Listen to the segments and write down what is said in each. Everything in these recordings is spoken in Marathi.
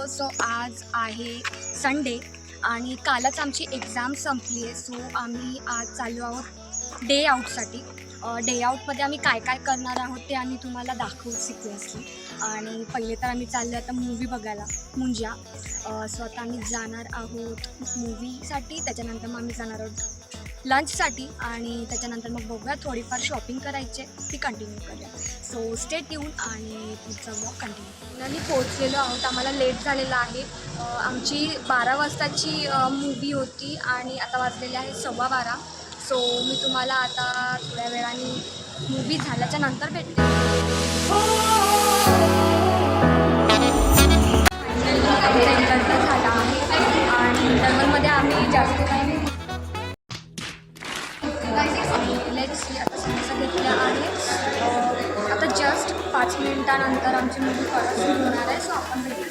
सो आज आहे संडे आणि कालच आमची एक्झाम संपली आहे. सो आम्ही आज चाललो आहोत डे आऊटसाठी. डे आऊटमध्ये आम्ही काय काय करणार आहोत ते आम्ही तुम्हाला दाखवू सिक्वेन्सली. आणि पहिले तर आम्ही चाललो आता मूवी बघायला मुंजा. सो आता आम्ही जाणार आहोत मूवीसाठी, त्याच्यानंतर मग आम्ही जाणार आहोत लंचसाठी आणि त्याच्यानंतर मग बघूया थोडीफार शॉपिंग करायचे ती कंटिन्यू करूया. सो स्टे ट्यून आणि पुढचा ब्लॉग कंटिन्यू. आम्ही पोहोचलेलो आहोत, आम्हाला लेट झालेला आहे. आमची 12 वाजताची मूवी होती आणि आता वाजलेले आहे 12:15. सो मी तुम्हाला आता थोड्या वेळाने मूवी झाल्याच्या नंतर भेटते. फायनली इंटरव्ह्यू झाला आहे आणि इंटरव्ह्यूमध्ये आम्ही जास्त काही लेट्स आता समोसा घेतल्या आहे. आता जस्ट 5 मिनिटानंतर आमची मूवी परत सुरू होणार आहे. सो आपण भेटू.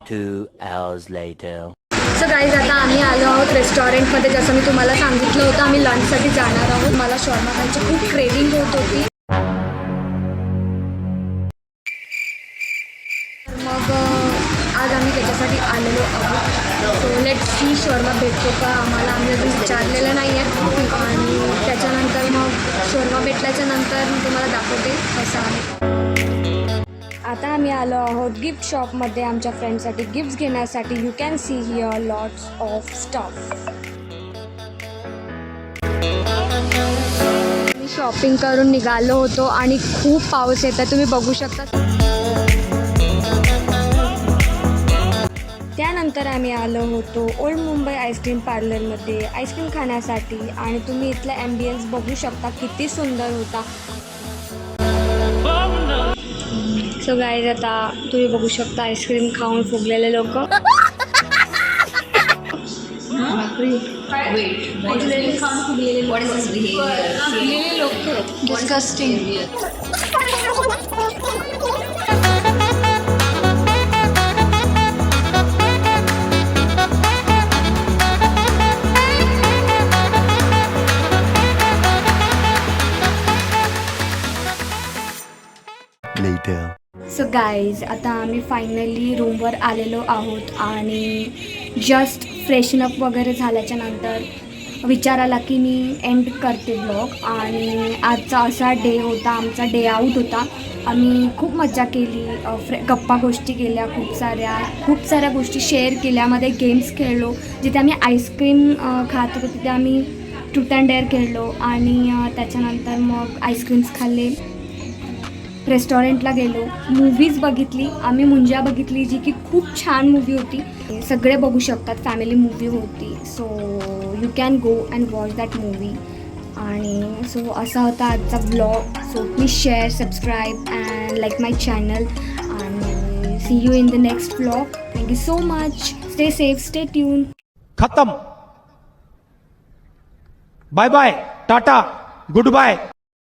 2 hours later. सो गाईज आता आम्ही आलो आहोत रेस्टॉरंटमध्ये. जसं मी तुम्हाला सांगितलं होतं आम्ही लंचसाठी जाणार आहोत. मला शॉर्मा खायची खूप क्रेविंग होत होती. मग आज आम्ही त्याच्यासाठी आलेलो आहोत. सो लेट सी शॉर्मा भेटतो का आम्हाला. आम्ही अजून विचारलेलं नाही आहे आणि त्याच्यानंतर मग शॉर्मा भेटल्याच्या नंतर मी तुम्हाला दाखवते कसं आहे. आता आम्ही आलो आहोत गिफ्ट शॉपमध्ये आमच्या फ्रेंडसाठी गिफ्ट्स घेण्यासाठी. You can see here lots of staff. Me shopping करून निघालो होतो आणि खूप पाऊस येतो तुम्ही बघू शकता. त्यानंतर आम्ही आलो होतो ओल्ड मुंबई आईस्क्रीम पार्लरमध्ये आईस्क्रीम खाण्यासाठी आणि तुम्ही इथला ॲम्बियन्स बघू शकता किती सुंदर होता. सो गाईज आता तुम्ही बघू शकता आईस्क्रीम खाऊन फुगलेले लोक. डिस्गस्टिंग. Later. सो गाईज आता आम्ही फायनली रूमवर आलेलो आहोत आणि जस्ट फ्रेशनअप वगैरे झाल्याच्या नंतर विचार आला की मी एंड करते ब्लॉग. आणि आजचा असा डे होता, आमचा डे आऊट होता. आम्ही खूप मजा केली, गप्पा गोष्टी केल्या, खूप साऱ्या गोष्टी शेअर केल्या. मध्ये गेम्स खेळलो, जिथे आम्ही आईस्क्रीम खात होतो तिथे आम्ही ट्रूथ अँड डेअर खेळलो आणि त्याच्यानंतर मग आईस्क्रीम्स खाल्ले. रेस्टॉरंटला गेलो, मूवीज बघितली. आम्ही मुंजा बघितली जी की खूप छान मूवी होती. सगळे बघू शकतात, फॅमिली मूवी होती. So you can go and watch that movie. आणि सो असा होता आजचा blog. So please share, subscribe and like my channel आणि see you in the next blog. Thank you so much. Stay safe, stay tune. खत्म. Bye bye, tata, good bye.